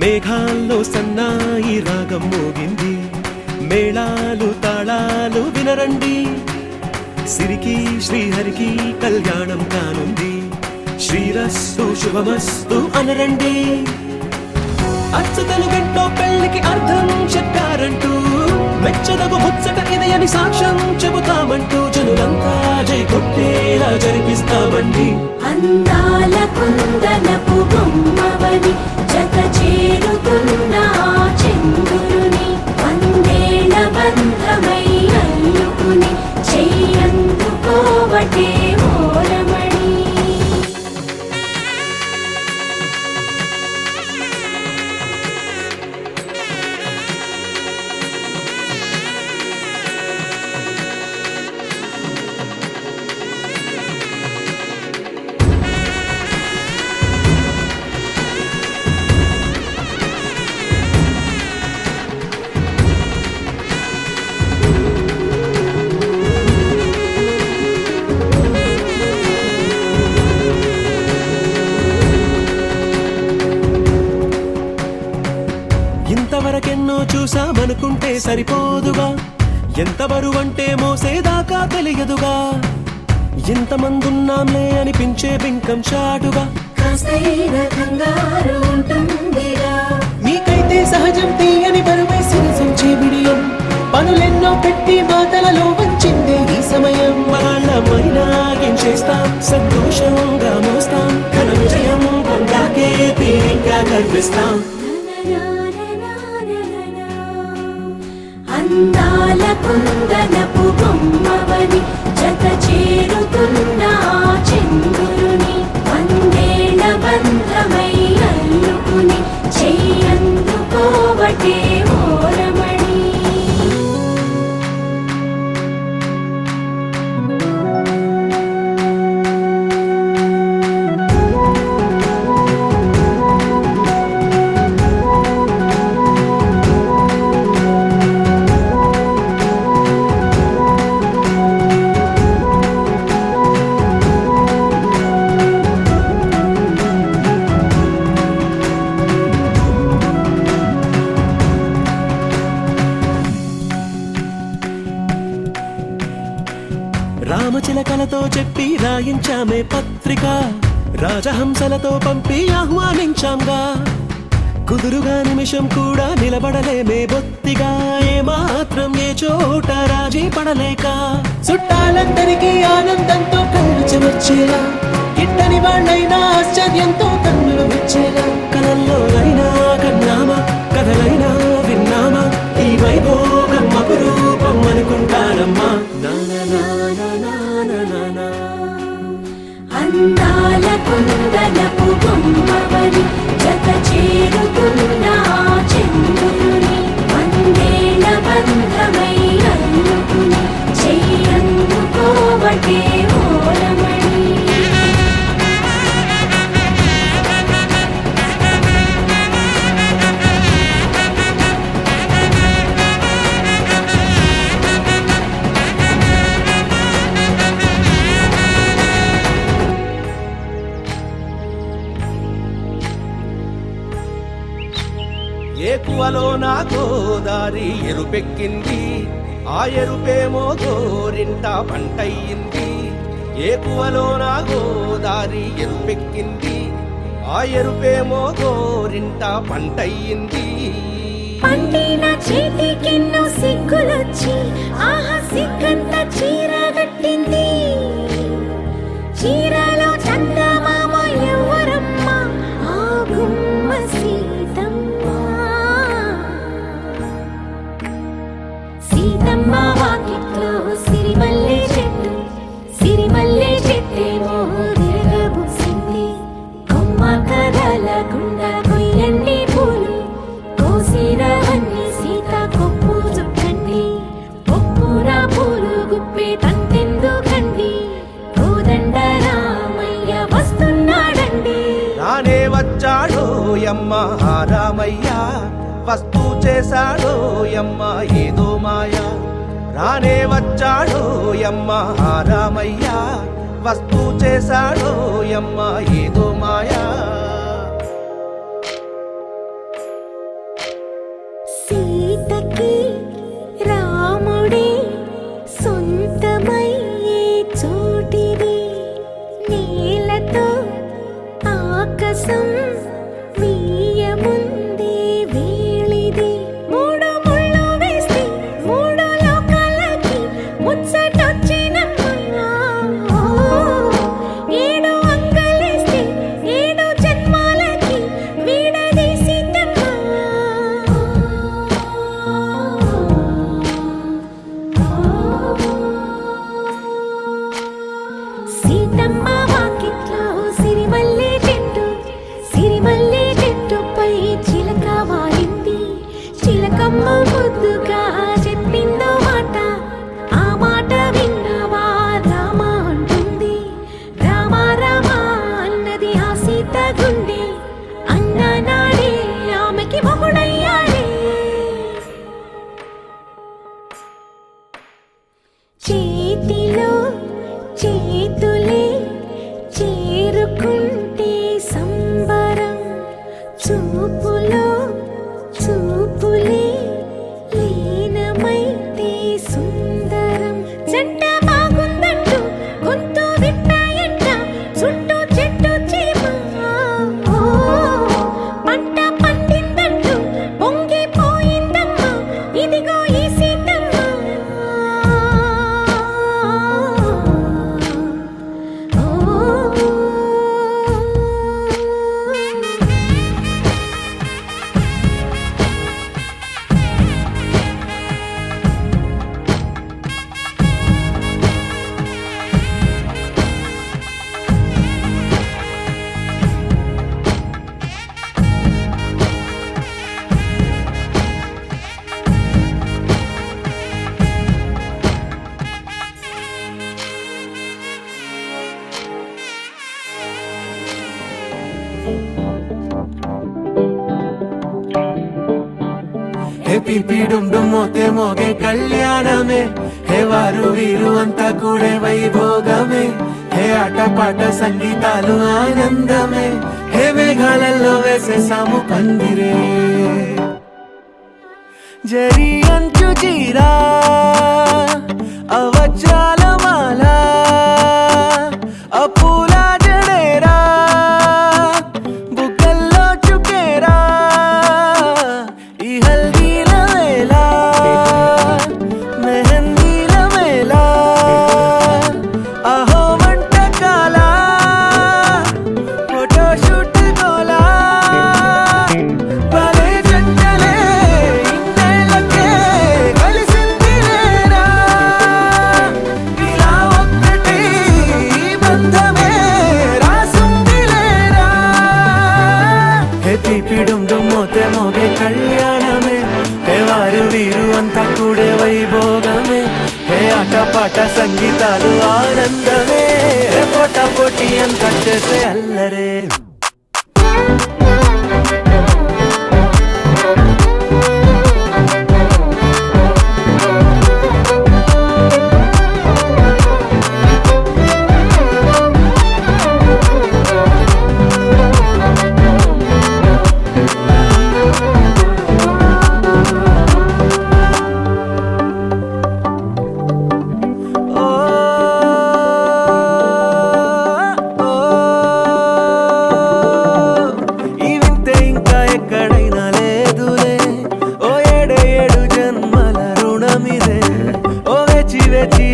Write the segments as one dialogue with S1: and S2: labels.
S1: మేఘాల్లో సన్నాయి రాగం మోగింది, మేళాలు తాళాలు వినరండి, సిరికి శ్రీహరికి కళ్యాణం కానుంది, శ్రీరస్తు శుభమస్తు అనరండి. అచ్చతలు గంటో పెళ్లికి అర్థం చెప్పారంటూ, మెచ్చదగు ముచ్చట ఇది అని సాక్ష్యం చెబుతామంటూ, జనులంతా జై కొట్టేలా జరిపిస్తామండి.
S2: అందాల కుందనపు బొమ్మవని జత చేరుతున్న చంద్రుని, వందేళ్ల బంధమై అల్లుకుని చెయ్యందుకోవటే ఓరమణి.
S1: ఇంతవరకెన్నో చూసామనుకుంటే సరిపోదుగా, ఎంత బరువంటే మోసేదాకా తెలియదుగా, ఇంతమందున్నాంలే అనిపించే బింకం చాటుగా, మీకైతే సహజం తీయని బరువై సిరసించే బిడియం, పనులెన్నో పెట్టి మాటలలో వంచిందే ఈ సమయం. వాళ్ళమైనా ఏం చేస్తాం, సంతోషంగా మోస్తాం, ఘన విజయం పొందాకే తీరిగ్గా కనిపిస్తాం.
S2: అందాల కుందనపు బొమ్మవని జత చేరుతున్న చంద్రుని, వందేళ్ల బంధమై అల్లుకుని చెయ్యందుకోవటే ఓరమణి.
S1: రామచిలకలతో చెప్పి రాయించామే పత్రిక, రాజహంసలతో పంపి ఆహ్వానించాంగా, కుదురుగా నిమిషం కూడా నిలబడలేమే బొత్తిగా, ఏ మాత్రం ఏ చోట రాజీ పడలేక చుట్టాలందరికీ ఆనందంతో కళ్ళు చెమర్చేలా గిట్టని వాళ్ళైనా ఆశ్చర్యంతో కన్నులు వచ్చేలా కలల్లో అయినా కన్నామా కథలైనా విన్నామా ఈ వైభోగం అపురూపం అనుకుంటానమ్మా
S2: అందాల కుందనపు బొమ్మవని జత చేరుతున్న చంద్రుని వందేళ్ల బంధమై అల్లుకుని చెయ్యందుకోవటే ఓరమణి
S3: ఏకువలో నా గోదారి ఎరుపెక్కింది ఆ ఎరుపేమో గోరింట పంటయ్యింది ఏకువలో నా గోదారి ఎరుపెక్కింది ఆ ఎరుపేమో గోరింట పంటయ్యింది
S2: పండిన చేతికెన్నో సిగ్గులొచ్చి ఆహా సిగ్గంత చీర కట్టింది చీరలో చందమామ ఎవరమ్మ ఆ గుమ్మ సీతమ్మ సీతమ్మ వాకిట్లో సిరిమల్లె చెట్టేమో విరగబూసింది కొమ్మ కదలకుండా కొయ్యండి పూలు కోసిరవన్నీ సీత కొప్పు చుట్టండి కొప్పున పూలు గుప్పే తంతెందుకండి కోదండ రామయ్య వస్తున్నాడండి
S3: రానే వచ్చాడో యమ్మ రామయ్య వస్తూ చేశాడో యమ్మ ఏదో మాయ రానే వచ్చాడో యమ్మ రామయ్య వస్తూ చేశాడో యమ్మ ఏదో మాయా
S2: సీతకి రాముడే సొంతమయ్యే చోటిది నేలతో ఆకాశం వీయముందే వేళిది మూడు ముళ్ళు వేస్తే మూడు లోకాలకి ముచ్చటొచ్చినమ్మా ఏడు అంగలేస్తే ఏడు జన్మాలకి వీడదీసిందమ్మా సీతమ్మ వాకిట్లో సిరిమల్లె చెట్టుపై చిలక వాలింది చిలకమ్మ ముద్దుగా చెప్పిందో మాట ఆ మాట విన్నవా రామ అంటుంది రామ రామ అన్నది ఆ సీత గుండె అన్న నాడే ఆమెకి మొగుడయ్యాడే చేతిలో చేతులే చేరుకుంటే సంబరం చూపులో చూపులే లీనమైతే సుందరం జంట బాగుందంటూ గొంతు విట్టాయంట చుట్టూ చెట్టు చీమ పంట పండిందంటూ పొంగిపోయిందమ్మా ఇదిగో ఈ సీతమ్మ
S1: హే పిపి డుమ్ డుమ్ మోతే మోగే కళ్యాణమే హే వారు వీరు అంతా కూడే వైభోగమే హే ఆటపాట సంగీతాలు ఆనందమే హే మేఘాలలో వేసేసాము పందిరే జరి అంచు జీరా అవజ్రాల మాల అపూల జడేరా బుగ్గల్లో చుకేరా ఈ హల్దీల వేళ కూడే వైభోగమే హే ఆటపాట సంగీతాలు ఆనందమే హే పోటా పోటీ అంత చేసే అల్లరే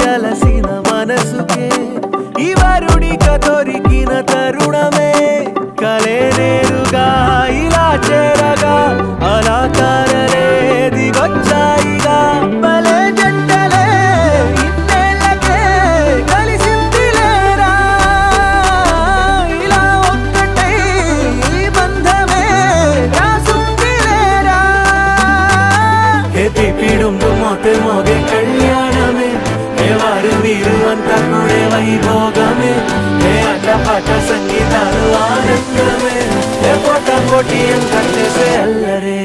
S1: అలసిన మనసుకే ఈ వరుడిక దొరికిన తరుణమే కలే నేరుగా ఇలా చేరగా అలా కారలే దిగొచ్చాయిగా భలే జంటలే ఇన్నేళ్ళకే కలిసిందిలేరా ఇలా ఒక్కటై ఈ బంధమే రాసుందిలేరా పిడుండు మోతే మోగే కళ్యాణమే వారు వీరు అంతా కూడే వైభోగమే హే ఆటపాట సంగీతాలు ఆనందమే హే పోటా పోటీ అంతా చేసే అల్లరే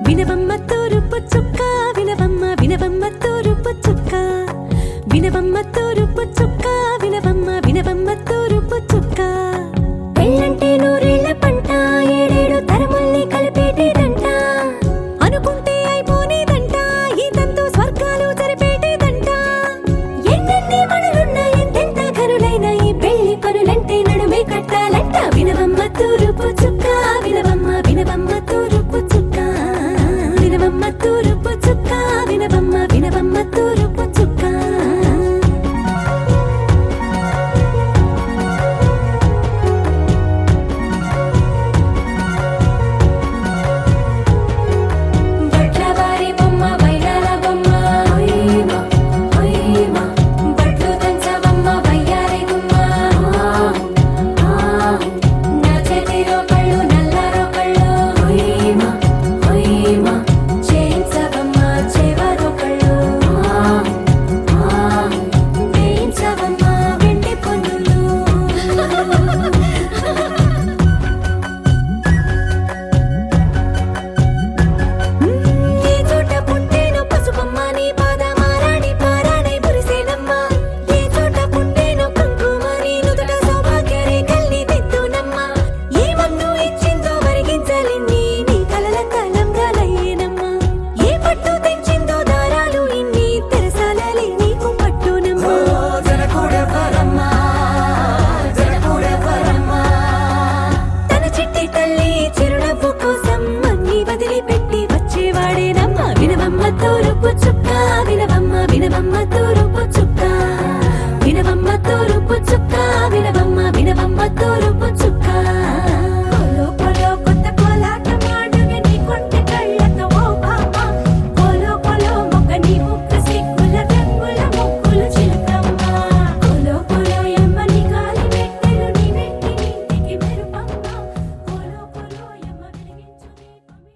S2: వినవమ్మ తూరుపు చుక్క వినవమ్మ వినవమ్మ తూరుపు చుక్క వినవమ్మ తూరుపు చుక్క వినవమ్మ వినవమ్మ తూరుపు చుక్క పెళ్ళంటే నూరేళ్ల పంట ఏడేడు తరముల్ని కలిపేటేదంట అనుకుంటే అయిపోనేదంట ఈ తంతు స్వర్గాలు జరిపేటేదంట ఎన్నెన్ని మనులున్నా ఎంతెంత కరులైన ఈ పెళ్లి పనులంటే నడుమే కట్టాలంట వినవమ్మ తూరుపు చుక్క వినవమ్మ వినవమ్మ తూరుపు చుక్క వినవమ్మ తూరుపు చుక్క వినవమ్మ వినవమ్మ తూరుపు చుక్క బట్లవారి బొమ్మ వైరాల బొమ్మ హొయ్యమా హొయ్యమా బట్లు దంచవమ్మ వయ్యారి గుమ్మ నా చేతిలో కళ్ళు నల్లారో కళ్ళు హొయ్యమా హొయ్యమా చేయించవమ్మ చేవారో కళ్ళు వేయించవమ్మ వెండి పన్నులు ఏ చోట పుట్టేనో పసుపమ్మ నీ పాదమారాడి పారాడై మురిసేనమ్మ ఏ చోట పుట్టేనో కుంకుమ నీ నుదుట సౌభాగ్య రేఖల్ని దిద్దునమ్మ ఏ మన్ను ఇచ్చిందో వరిగించలిన్ని నీ కలల కలంబ్రాలయ్యేనమ్మ ఏ పట్టు తెంచిందో దారాలు ఇన్ని తెరసాలలి నీకు పట్టునమ్మ జనకూడెవరమ్మా జనకూడెవరమ్మా తన చిట్టి తల్లి చిరునవ్వు కోసం అన్ని వదిలిపెట్టి వచ్చేవాడేనమ్మ వినవమ్మ తూరుపు చుక్క వినవమ్మ వినవమ్మ తూరుపు చుక్క వినవమ్మ తూరుపు చుక్క వినవమ్మ వినవమ్మ తూరుపు చుక్క కొలో కొలో కొత్త కోలాటమాడుగే నీ కొంటె కళ్ళతో ఓ బామ్మ కొలో కొలో మొక్క నీ ముక్కు సిగ్గుల రంగుల ముక్కులు చిలకమ్మ కొలో కొలో యమ్మ నీ కాలి మెట్టెలు నీ నెట్టి నింటికి మెరుపమ్మ కొలో కొలో యమ్మ వెలిగించు దీపమే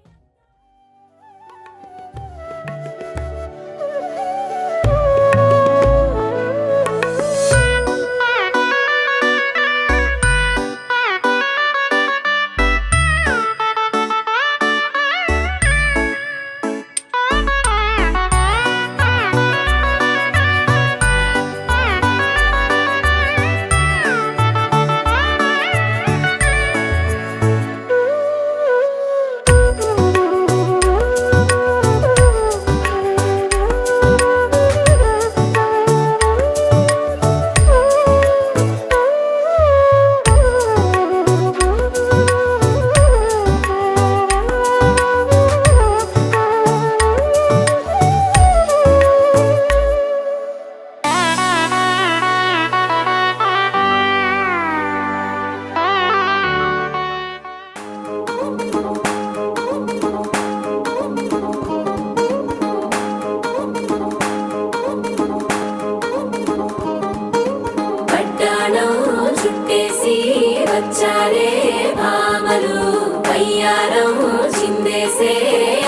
S2: వయ్యారం చిందేసే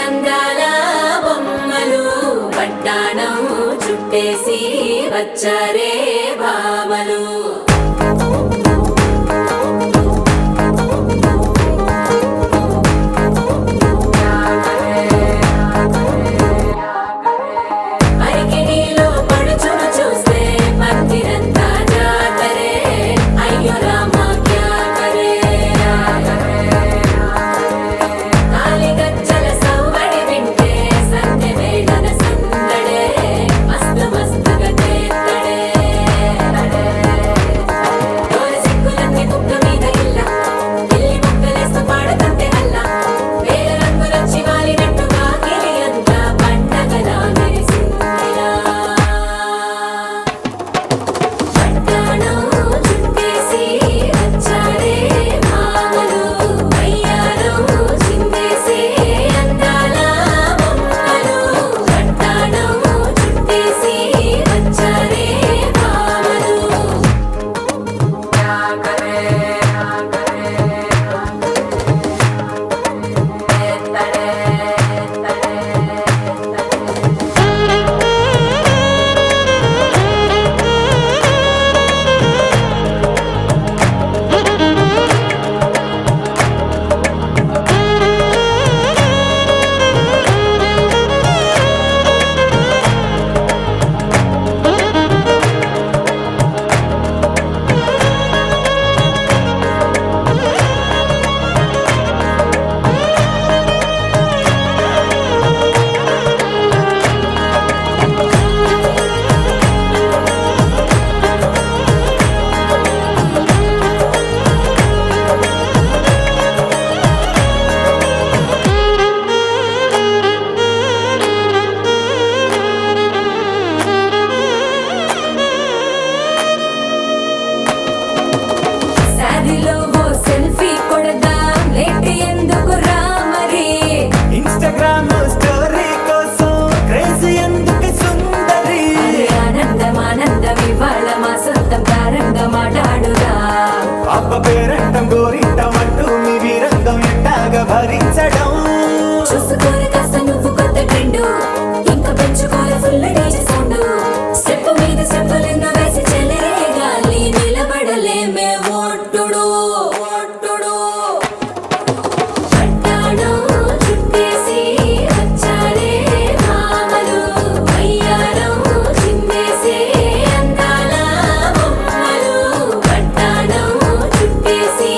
S2: అందాల బొమ్మలు పట్టాణం చుట్టేసి వచ్చారే భామలు అరికిడిలో పడుచును చూస్తే మందిరంతా జాతరే అయ్యో రామా క్యా కరే కాలిగజ్జల సవ్వడి వింటే సంధ్య వేళన సందడే మస్తు మస్తుగా చేత్తడే డోలు సిక్కులన్నీ కుక్క మీద ఇల్ల పిల్లి ముక్కలేస్తూ పాడుతుంటే అల్ల వేల రంగులొచ్చి వాలినట్టుగా గిలి అంతా పండగలా మెరిసిందిరా పట్టాణం చుట్టేసి వచ్చారే భామలు వయ్యారం చిందేసే అందాల బొమ్మలు పట్టాణం చుట్టేసి వచ్చారే భామలు శారీలో ఓ సెల్ఫీ కొడదాం లేట్ ఎందుకు రా మరి
S1: ఇన్స్టాగ్రామ్ స్టోరీ కోసం క్రేజీ ఎందుకు సుందరి
S2: అరే ఆనందం ఆనందం ఇవాళ మా సొంతం తారంగా మాట్లాడుదా
S1: అప్ప పేరంటం గోరింటం అంటూ మీ వీరంగం ఎట్టాగా భరించడం
S2: చూసుకోరు కాస్త నువ్వు కొత్త ట్రెండ్ ఇంకా పెంచుకోలే ఫుల్ డీజే సౌండ్ స్టెప్ మీద స్టెప్పులెన్నో వేసి చెలే గాలి నిలబడలేమే ఒట్టుడు ఒట్టుడు పట్టాణం చుట్టేసి వచ్చారే భామలు వయ్యారం చిందేసే అందాల బొమ్మలు పట్టాణం చుట్టేసి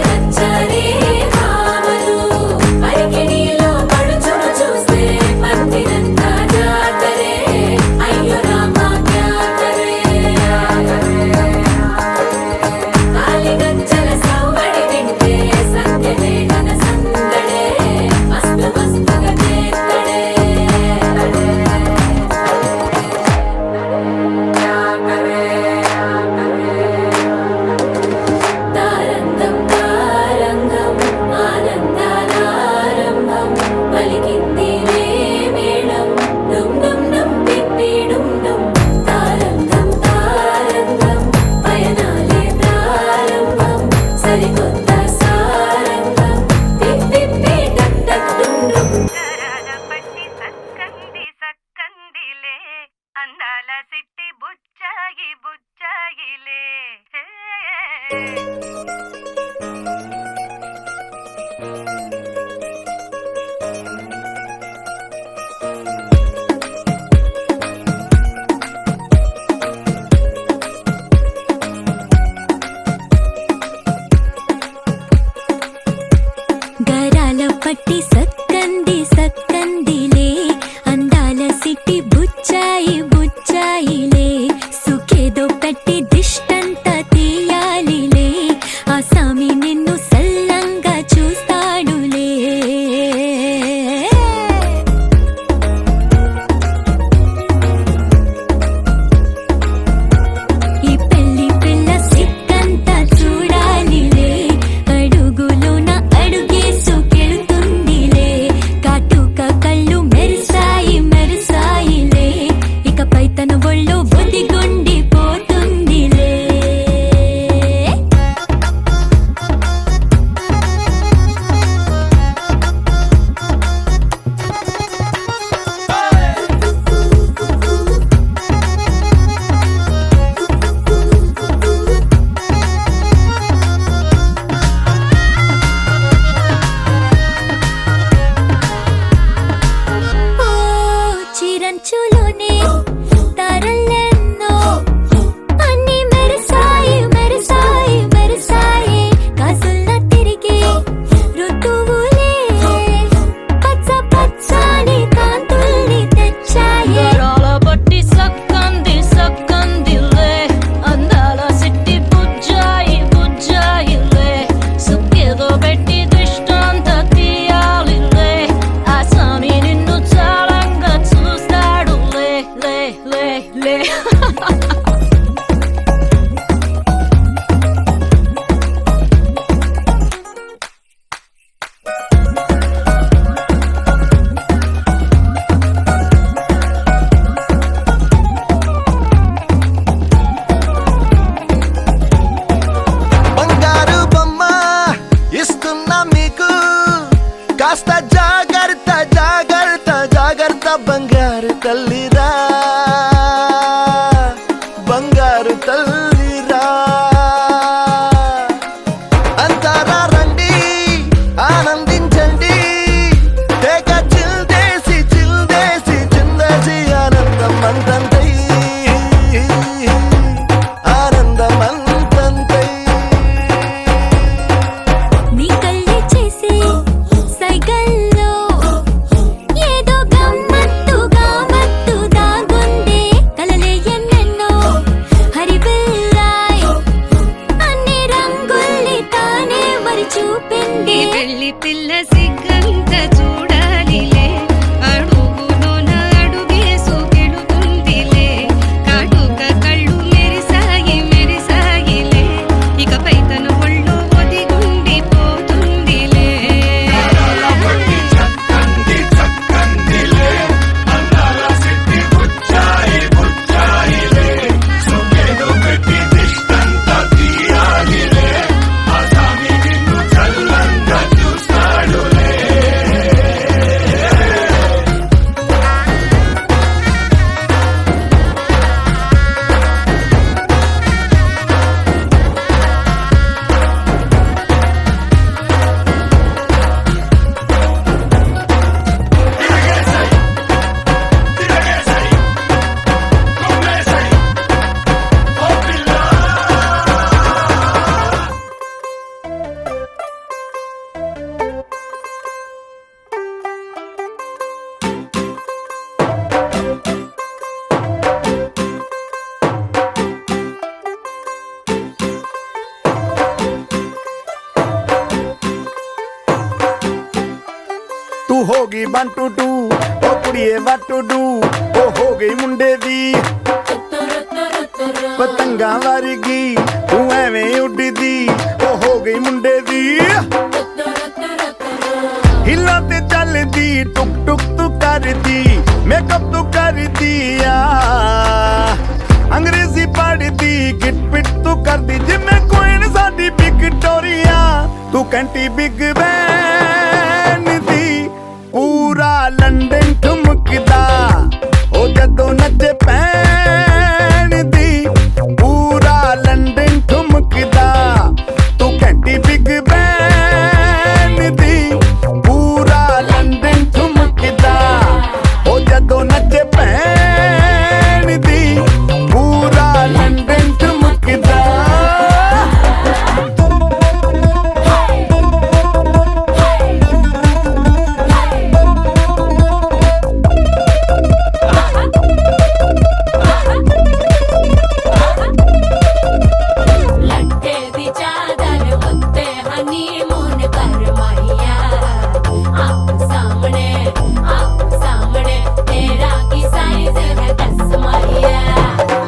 S2: వచ్చారే భామలు అరికిడిలో పడుచును చూస్తే మందిరంతా జాతరే అయ్యో రామా క్యా కరే కాలిగజ్జల సవ్వడి వింటే సంధ్య వేళన సందడే మస్తు మస్తుగా చేత్తడే తారంగం తారంగం ఆనందానారంభం పలికింది మేళం డుమ్ డుమ్ డుమ్ పిప్పి డుమ్ డుమ్ తారంగం తారంగం పయనాలే ప్రారంభం సరికొత్త సారంగం పిప్పి టక్ టక్ డుమ్ డుమ్
S4: పట్టి సక్కంది సక్కందిలే అందాల సిట్టి బుచ్చాయి బుచ్చాయిలే
S2: గరాల పట్టి సక్కంది సక్కందిలే అందాల సిట్టి బుచ్చాయి బుచ్చాయిలే సుఖేదో పెట్టి దిష్టంత తీయాలిలే ఆ సామి నిన్ను సల్లంగా చూస్తాడులే ఈ పెళ్లి పిల్ల సిక్కంతా చూడాలిలే అడుగులోన అడుగేసుకెళ్తుందిలే కాటుక
S3: కాస్త జాగ్రత్త జాగ్రత్త జాగ్రత్త బంగారు తల్లిరా బంగారు తల్లిరా అంతారా రండి ఆనందించండి తెగ చిల్దేసి చిందేసి ఆనందం అంతంతై ఆనందం అంతంతై
S2: నీ కళ్ళే చేసే సైగల్లో ఏదో గమ్మత్తుగా మత్తు దాగుందే కలలే ఎన్నెన్నో హరిబిల్లాయ్ అన్ని రంగుల్ని తానే మరి చూపింది
S4: వెళ్ళి పిల్ల సిగ్గంత చూడాలిలే అడుగులోన అడుగేసు గెలుతుందిలే కాటుక కళ్ళు మెరిసాయిలే ఇకపై తన ఒళ్ళో ఒదిగుండిపోతుందిలే
S3: ਤੂੰ ਹੋ ਗਈ 1 2 2 ਓ ਕੁੜੀਏ what to do ਉਹ ਹੋ ਗਈ ਮੁੰਡੇ ਦੀ ਪਤੰਗਾਂ ਵਰਗੀ ਤੂੰ ਐਵੇਂ ਉੱਡਦੀ ਉਹ ਹੋ ਗਈ ਮੁੰਡੇ ਦੀ ਹਿੱਲਾਂ ਤੇ ਚੱਲਦੀ ਟੁਕ ਟੁਕ ਤੂੰ ਕਰਦੀ ਮੇਕਅਪ ਤੂੰ ਕਰਦੀ ਆ ਅੰਗਰੇਜ਼ੀ ਪੜ੍ਹਦੀ ਗਿਟ ਪਿਟ ਤੂੰ ਕਰਦੀ ਜਿਵੇਂ ਕੁਈਨ ਸਾਡੀ ਵਿਕਟੋਰੀਆ ਤੂੰ ਕੰਟੀ ਬਿਗ ਬੈਨ ਦੀ ਪੂਰਾ ਲੰਡਨ ਠੁਮਕਦਾ ਉਹ ਜਦੋਂ ਨੱਚੇ ਪੈਣ ਦੀ ਪੂਰਾ ਲੰਡਨ ਠੁਮਕਦਾ ਤੂੰ ਘੰਟੀ ਬਿਗ ਬੈਨ ਦੀ ਪੂਰਾ ਲੰਡਨ ਠੁਮਕਦਾ ਉਹ ਜਦੋਂ ਨੱਚੇ ਪੈਣ ਦੀ ਪੂਰਾ ਲੰਡਨ ਠੁਮਕਦਾ
S2: लट्टे दी चादर उत्ते हनीमून पर माहिया आप सामने तेरा की साइज है 10 माहिया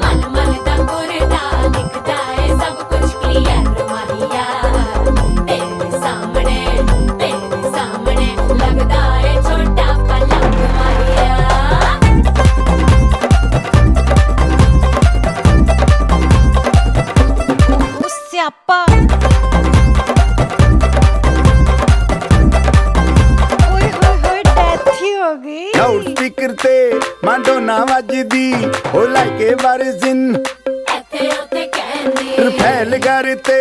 S2: मन मन तंगुरदा दिखता है सब कुछ क्लियर माहिया तेरे सामने लगता है छोटा पलंग माहिया
S5: ਸਿਆਪਾ ਓਏ ਹੋਏ ਡੈਥ ਹੀ ਹੋ ਗਈ
S3: ਲਾਊਡ ਸਪੀਕਰ ਤੇ ਮਾਂਡੋਨਾ ਵੱਜਦੀ ਉਹ ਲਾਈਕੇ ਵਰਜ਼ਨ
S2: ਇੱਥੇ ਉੱਥੇ ਕਹਿੰਦੀ
S3: ਰਫੈਲ ਘਰ ਤੇ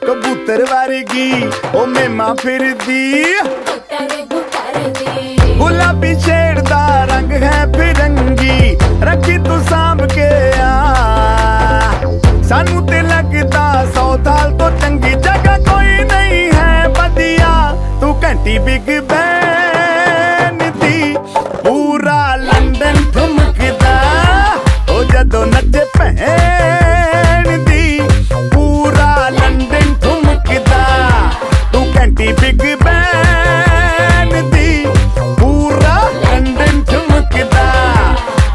S3: ਕਬੂਤਰ ਵਰਗੀ ਉਹ ਮੇਮਾ ਫਿਰਦੀ
S2: ਗੁੱਟਰ ਦੀ
S3: ਗੁਲਾਬੀ ਸ਼ੇਡ ਦਾ ਰੰਗ ਹੈ ਫਿਰੰਗੀ ਰੱਖੀ ਤੂੰ ਸਾਂਭ ਕੇ ਆ ਸਾਨੂੰ ਤੇ ਲੱਗਦਾ 100 ਸਾਲ ਤੋਂ ਚੰਗੀ ਜਗ੍ਹਾ ਕੋਈ ਨਹੀਂ ਹੈ ਵਧੀਆ ਤੂੰ ਘੰਟੀ ਬਿਗ ਬੈਨ ਦੀ ਪੂਰਾ ਲੰਡਨ ਠੁਮਕਦਾ ਉਹ ਜਦੋਂ ਨੱਚੇ ਭੈਣ ਦੀ ਪੂਰਾ ਲੰਡਨ ਠੁਮਕਦਾ ਤੂੰ ਘੰਟੀ ਬਿਗ ਬੈਨ ਦੀ ਪੂਰਾ ਲੰਡਨ ਠੁਮਕਦਾ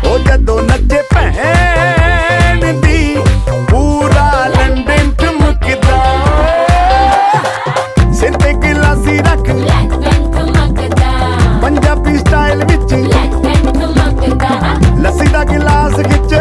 S3: ਉਹ ਜਦੋਂ ਨੱਚੇ ਭੈਣ ਦੀ ਪੂਰਾ ਲੰਡਨ ਠੁਮਕਦਾ ਸਿਰ ਤੇ ਗਿਲਾਸੀ ਰੱਖ ਪੰਜਾਬੀ ਸਟਾਈਲ ਵਿੱਚ ਲੱਸੀ ਦਾ ਗਿਲਾਸ ਖਿੱਚ